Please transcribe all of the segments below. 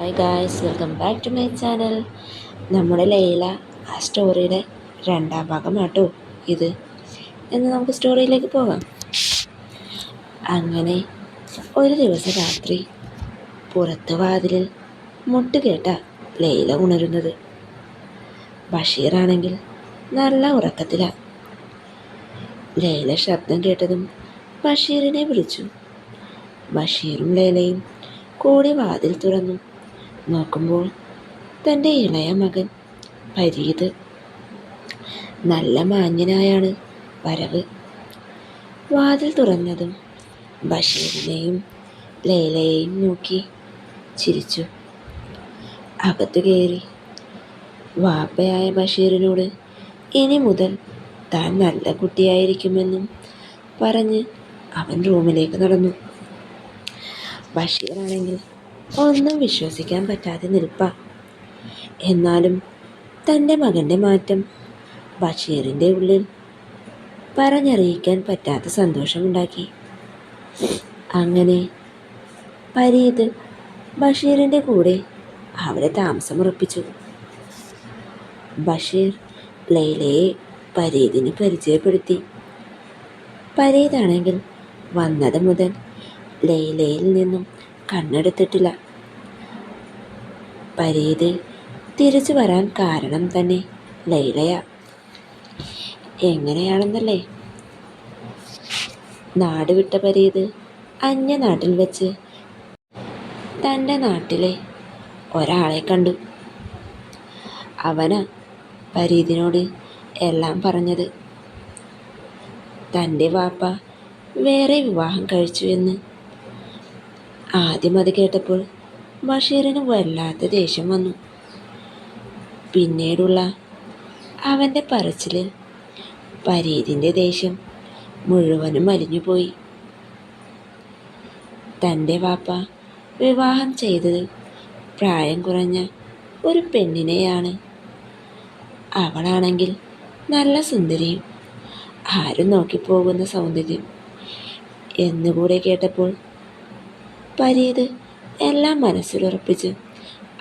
Hi guys, welcome back to my channel. നമ്മുടെ ലൈല ആ സ്റ്റോറിയുടെ രണ്ടാം ഭാഗമാട്ടോ ഇത്. എന്ന് നമുക്ക് സ്റ്റോറിയിലേക്ക് പോകാം. അങ്ങനെ ഒരു ദിവസം രാത്രി പുറത്ത് വാതിലിൽ മുട്ടുകേട്ട ലൈല ഉണരുന്നത്. ബഷീറാണെങ്കിൽ നല്ല ഉറക്കത്തിലാണ്. ലൈല ശബ്ദം കേട്ടതും ബഷീറിനെ വിളിച്ചു. ബഷീറും ലൈലയും കൂടി വാതിൽ തുറന്നു. നോക്കുമ്പോൾ തൻ്റെ ഇളയ മകൻ ഫരീദ് നല്ല മാന്യനായാണ് വരവ്. വാതിൽ തുറന്നതും ബഷീറിനെയും ലൈലയെയും നോക്കി ചിരിച്ചു. അകത്തു കയറി വാപ്പയായ ബഷീറിനോട് ഇനി മുതൽ താൻ നല്ല കുട്ടിയായിരിക്കുമെന്നും പറഞ്ഞ് അവൻ റൂമിലേക്ക് നടന്നു. ബഷീറാണെങ്കിൽ ഒന്നും വിശ്വസിക്കാൻ പറ്റാതെ നിൽപ്പാ. എന്നാലും തൻ്റെ മകൻ്റെ മാറ്റം ബഷീറിൻ്റെ ഉള്ളിൽ പറഞ്ഞറിയിക്കാൻ പറ്റാത്ത സന്തോഷമുണ്ടാക്കി. അങ്ങനെ ഫരീദ് ബഷീറിൻ്റെ കൂടെ അവിടെ താമസമുറപ്പിച്ചു. ബഷീർ ലൈലയെ ഫരീദിന് പരിചയപ്പെടുത്തി. ഫരീദാണെങ്കിൽ വന്നത് മുതൽ ലൈലയിൽ നിന്നും കണ്ണെടുത്തിട്ടില്ല. ഫരീദ് തിരിച്ചു വരാൻ കാരണം തന്നെ ലൈലയാ. എങ്ങനെയാണെന്നല്ലേ? നാട് വിട്ട ഫരീദ് അന്യനാട്ടിൽ വെച്ച് തൻ്റെ നാട്ടിലെ ഒരാളെ കണ്ടു. അവനാ ഫരീദിനോട് എല്ലാം പറഞ്ഞത്. തൻ്റെ വാപ്പ വേറെ വിവാഹം കഴിച്ചു എന്ന്. ആദ്യം അത് കേട്ടപ്പോൾ ബഷീറിന് വല്ലാത്ത ദേഷ്യം വന്നു. പിന്നീടുള്ള അവൻ്റെ പറച്ചിലിൽ ഫരീദിൻ്റെ ദേഷ്യം മുഴുവനും അലിഞ്ഞുപോയി. തൻ്റെ വാപ്പ വിവാഹം ചെയ്തത് പ്രായം കുറഞ്ഞ ഒരു പെണ്ണിനെയാണ്. അവളാണെങ്കിൽ നല്ല സുന്ദരിയും ആരും നോക്കിപ്പോകുന്ന സൗന്ദര്യം എന്നുകൂടെ കേട്ടപ്പോൾ ഫരീദ് എല്ലാം മനസ്സിലുറപ്പിച്ച്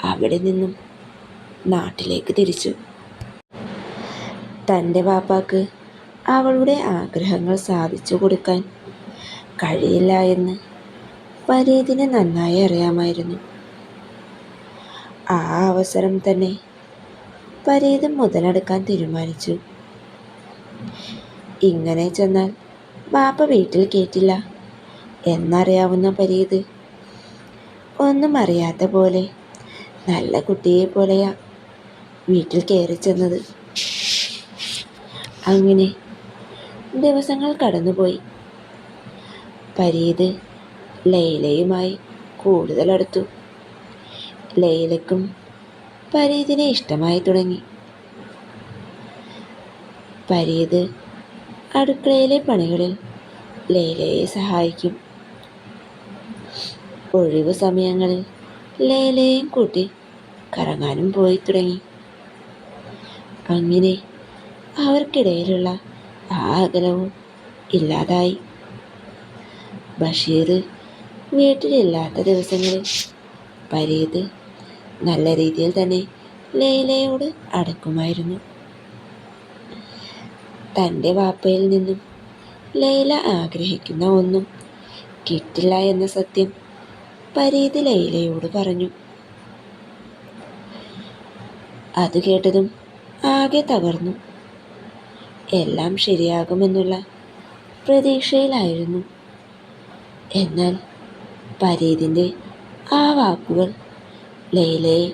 അവിടെ നിന്നും നാട്ടിലേക്ക് തിരിച്ചു. തൻ്റെ വാപ്പാക്ക് അവളുടെ ആഗ്രഹങ്ങൾ സാധിച്ചു കൊടുക്കാൻ കഴിയില്ല എന്ന് ഫരീദിന് നന്നായി അറിയാമായിരുന്നു. ആ അവസരം തന്നെ ഫരീദ് മുതലെടുക്കാൻ തീരുമാനിച്ചു. ഇങ്ങനെ ചെന്നാൽ വാപ്പ വീട്ടിൽ കേറ്റില്ല എന്നറിയാവുന്ന ഫരീദ് ഒന്നും അറിയാത്ത പോലെ നല്ല കുട്ടിയെ പോലെയാ വീട്ടിൽ കയറി ചെന്നത്. അങ്ങനെ ദിവസങ്ങൾ കടന്നുപോയി. ഫരീദ് ലൈലയുമായി കൂടുതൽ അടുത്തു. ലൈലയ്ക്കും ഫരീദിനെ ഇഷ്ടമായി തുടങ്ങി. ഫരീദ് അടുക്കളയിലെ പണികളിൽ ലൈലയെ സഹായിക്കും. ഒഴിവു സമയങ്ങളിൽ ലൈലയെയും കൂട്ടി കറങ്ങാനും പോയി തുടങ്ങി. അങ്ങനെ അവർക്കിടയിലുള്ള ആ അകലവും ഇല്ലാതായി. ബഷീർ വീട്ടിലില്ലാത്ത ദിവസങ്ങളിൽ ഫരീദ് നല്ല രീതിയിൽ തന്നെ ലൈലയോട് അടുക്കുമായിരുന്നു. തൻ്റെ വാപ്പയിൽ നിന്നും ലൈല ആഗ്രഹിക്കുന്ന ഒന്നും കിട്ടില്ല എന്ന സത്യം ഫരീദ് ലൈലയോട് പറഞ്ഞു. അത് കേട്ടതും ആകെ തകർന്നു. എല്ലാം ശരിയാകുമെന്നുള്ള പ്രതീക്ഷയിലായിരുന്നു. എന്നാൽ ഫരീദിൻ്റെ ആ വാക്കുകൾ ലൈലയെ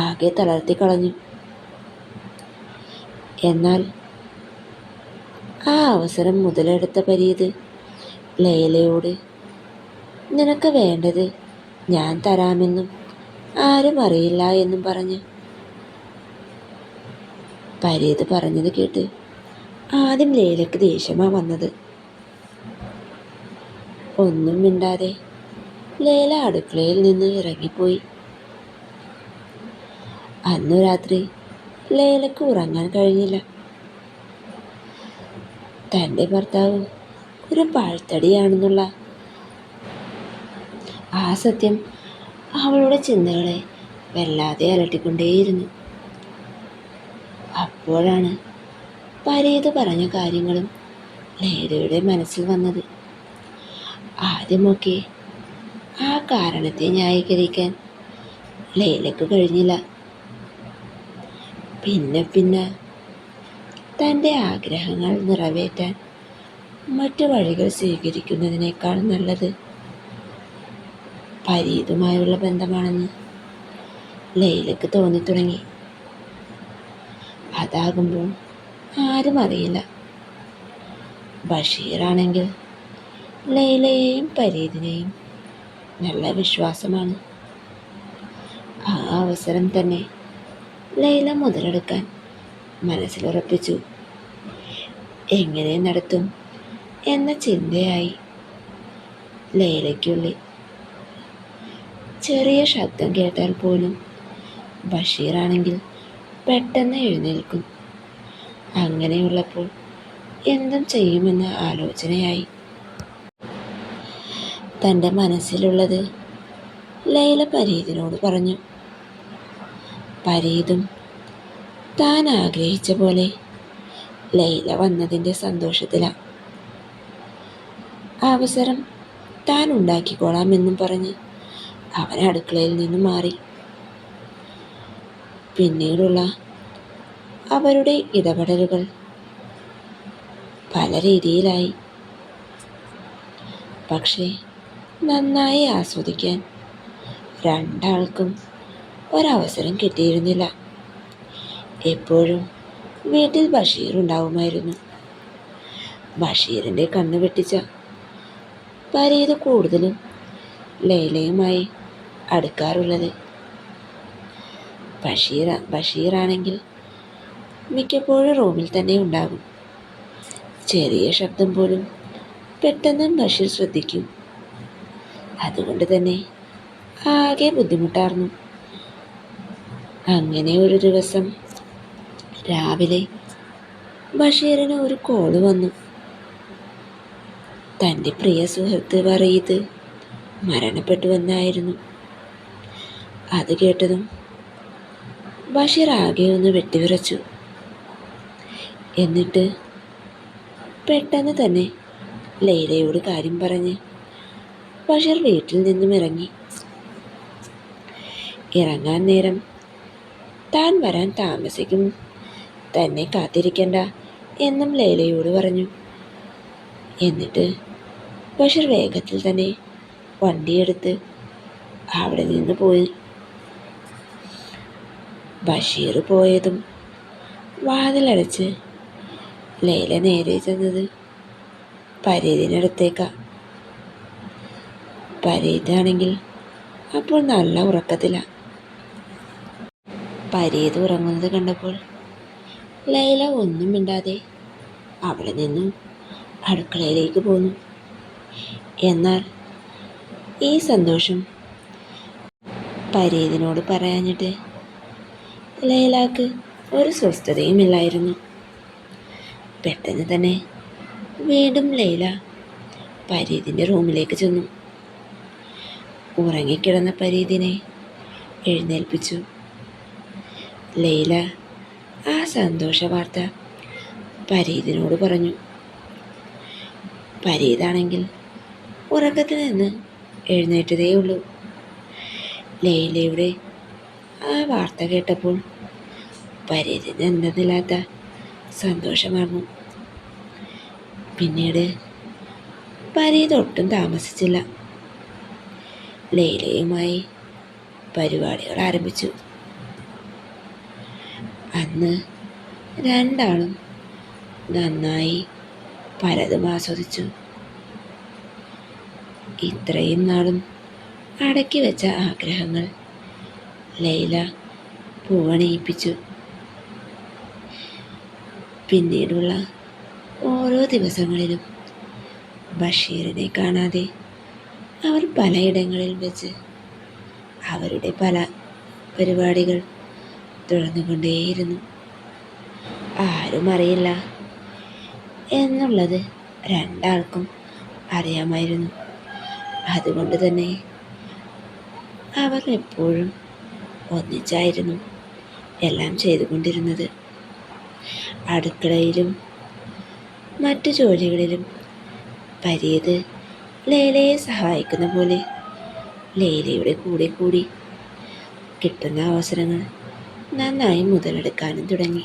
ആകെ തളർത്തി കളഞ്ഞു. എന്നാൽ ആ അവസരം മുതലെടുത്ത ഫരീദ് ലൈലയോട് നിനക്ക് വേണ്ടത് ഞാൻ തരാമെന്നും ആരും അറിയില്ല എന്നും പറഞ്ഞ് ഫരീദ് പറഞ്ഞത് കേട്ട് ആദ്യം ലൈലയ്ക്ക് ദേഷ്യമാണ് വന്നത്. ഒന്നും മിണ്ടാതെ ലൈല അടുക്കളയിൽ നിന്ന് ഇറങ്ങിപ്പോയി. അന്നു രാത്രി ലൈലയ്ക്ക് ഉറങ്ങാൻ കഴിഞ്ഞില്ല. തൻ്റെ ഭർത്താവ് ഒരു പാഴ്ത്തടിയാണെന്നുള്ള ആ സത്യം അവളുടെ ചിന്തകളെ വല്ലാതെ അലട്ടിക്കൊണ്ടേയിരുന്നു. അപ്പോഴാണ് പരീത് പറഞ്ഞ കാര്യങ്ങളും ലൈലയുടെ മനസ്സിൽ വന്നത്. ആദ്യമൊക്കെ ആ കാരണത്തെ ന്യായീകരിക്കാൻ ലൈലയ്ക്ക് കഴിഞ്ഞില്ല. പിന്നെ പിന്നെ തൻ്റെ ആഗ്രഹങ്ങൾ നിറവേറ്റാൻ മറ്റു വഴികൾ സ്വീകരിക്കുന്നതിനേക്കാൾ നല്ലത് പരീതുമായുള്ള ബന്ധമാണെന്ന് ലൈലയ്ക്ക് തോന്നിത്തുടങ്ങി. അതാകുമ്പോൾ ആരും അറിയില്ല. ബഷീറാണെങ്കിൽ ലൈലയെയും പരീതിനെയും നല്ല വിശ്വാസമാണ്. ആ അവസരം തന്നെ ലൈല മുതലെടുക്കാൻ മനസ്സിലുറപ്പിച്ചു. എങ്ങനെ നടത്തും എന്ന ചിന്തയായി ലൈലയ്ക്കുള്ളിൽ. ചെറിയ ശബ്ദം കേട്ടാൽ പോലും ബഷീറാണെങ്കിൽ പെട്ടെന്ന് എഴുന്നേൽക്കും. അങ്ങനെയുള്ളപ്പോൾ എന്തും ചെയ്യുമെന്ന ആലോചനയായി. തൻ്റെ മനസ്സിലുള്ളത് ലൈല പരീതിനോട് പറഞ്ഞു. പരീതും താൻ ആഗ്രഹിച്ച പോലെ ലൈല വന്നതിൻ്റെ സന്തോഷത്തിലാണ്. അവസരം താൻ ഉണ്ടാക്കിക്കോളാമെന്നും പറഞ്ഞ് അവൻ അടുക്കളയിൽ നിന്നും മാറി. പിന്നീടുള്ള അവരുടെ ഇടപെടലുകൾ പല രീതിയിലായി. പക്ഷേ നന്നായി ആസ്വദിക്കാൻ രണ്ടാൾക്കും ഒരവസരം കിട്ടിയിരുന്നില്ല. എപ്പോഴും വീട്ടിൽ ബഷീർ ഉണ്ടാവുമായിരുന്നു. ബഷീറിൻ്റെ കണ്ണ് വെട്ടിച്ച പരീത് കൂടുതലും ലൈലയുമായി അടുക്കാറുള്ളത്. ബഷീറാണെങ്കിൽ മിക്കപ്പോഴും റൂമിൽ തന്നെ ഉണ്ടാകും. ചെറിയ ശബ്ദം പോലും പെട്ടെന്ന് ബഷീർ ശ്രദ്ധിക്കും. അതുകൊണ്ട് തന്നെ ആകെ ബുദ്ധിമുട്ടായിരുന്നു. അങ്ങനെ ഒരു ദിവസം രാവിലെ ബഷീറിന് ഒരു കോള് വന്നു. തൻ്റെ പ്രിയ സുഹൃത്ത് വറീദ് മരണപ്പെട്ടുവെന്നായിരുന്നു. അത് കേട്ടതും ബഷീർ ആകെ ഒന്ന് വെട്ടിവിറച്ചു. എന്നിട്ട് പെട്ടെന്ന് തന്നെ ലൈലയോട് കാര്യം പറഞ്ഞ് ബഷീർ വീട്ടിൽ നിന്നും ഇറങ്ങി. ഇറങ്ങാൻ നേരം താൻ വരാൻ താമസിക്കും, തന്നെ കാത്തിരിക്കണ്ട എന്നും ലൈലയോട് പറഞ്ഞു. എന്നിട്ട് ബഷീർ വേഗത്തിൽ തന്നെ വണ്ടിയെടുത്ത് അവിടെ നിന്ന് പോയി. ബഷീർ പോയതും വാതിലടച്ച് ലൈല നേരെ ചെന്നത് പരീതിനടുത്തേക്കാണ്. പരീതാണെങ്കിൽ അപ്പോൾ നല്ല ഉറക്കത്തിലാണ്. പരീത് ഉറങ്ങുന്നത് കണ്ടപ്പോൾ ലൈല ഒന്നും മിണ്ടാതെ അവിടെ നിന്നും അടുക്കളയിലേക്ക് പോന്നു. എന്നാൽ ഈ സന്തോഷം പരീതിനോട് പറയാഞ്ഞിട്ട് ലൈലാക്ക് ഒരു സ്വസ്ഥതയുമില്ലായിരുന്നു. പെട്ടെന്ന് തന്നെ വീണ്ടും ലൈല പരീതിൻ്റെ റൂമിലേക്ക് ചെന്നു. ഉറങ്ങിക്കിടന്ന പരീതിനെ എഴുന്നേൽപ്പിച്ചു. ലൈല ആ സന്തോഷ വാർത്ത പരീതിനോട് പറഞ്ഞു. പരീതാണെങ്കിൽ ഉറക്കത്തിൽ നിന്ന് എഴുന്നേറ്റതേയുള്ളൂ. ലൈലയുടെ ആ വാർത്ത കേട്ടപ്പോൾ പരീതിന് എന്തെന്നില്ലാത്ത സന്തോഷമായിരുന്നു. പിന്നീട് പരീത് ഒട്ടും താമസിച്ചില്ല. ലൈലയുമായി പരിപാടികൾ ആരംഭിച്ചു. അന്ന് രണ്ടാളും നന്നായി പലതും ആസ്വദിച്ചു. ഇത്രയും നാളും അടക്കി വെച്ച ആഗ്രഹങ്ങൾ ലൈല പൂവണിയിപ്പിച്ചു. പിന്നീടുള്ള ഓരോ ദിവസങ്ങളിലും ബഷീറിനെ കാണാതെ അവർ പലയിടങ്ങളിൽ വെച്ച് അവരുടെ പല പരിപാടികൾ തുടർന്നുകൊണ്ടേയിരുന്നു. ആരും അറിയില്ല എന്നുള്ളത് രണ്ടാൾക്കും അറിയാമായിരുന്നു. അതുകൊണ്ട് തന്നെ അവർ എപ്പോഴും ഒന്നിച്ചായിരുന്നു എല്ലാം ചെയ്തുകൊണ്ടിരുന്നത്. അടുക്കളയിലും മറ്റു ജോലികളിലും പരീത് ലൈലയെ സഹായിക്കുന്ന പോലെ ലൈലയുടെ കൂടെ കൂടി കിട്ടുന്ന അവസരങ്ങൾ നന്നായി മുതലെടുക്കാനും തുടങ്ങി.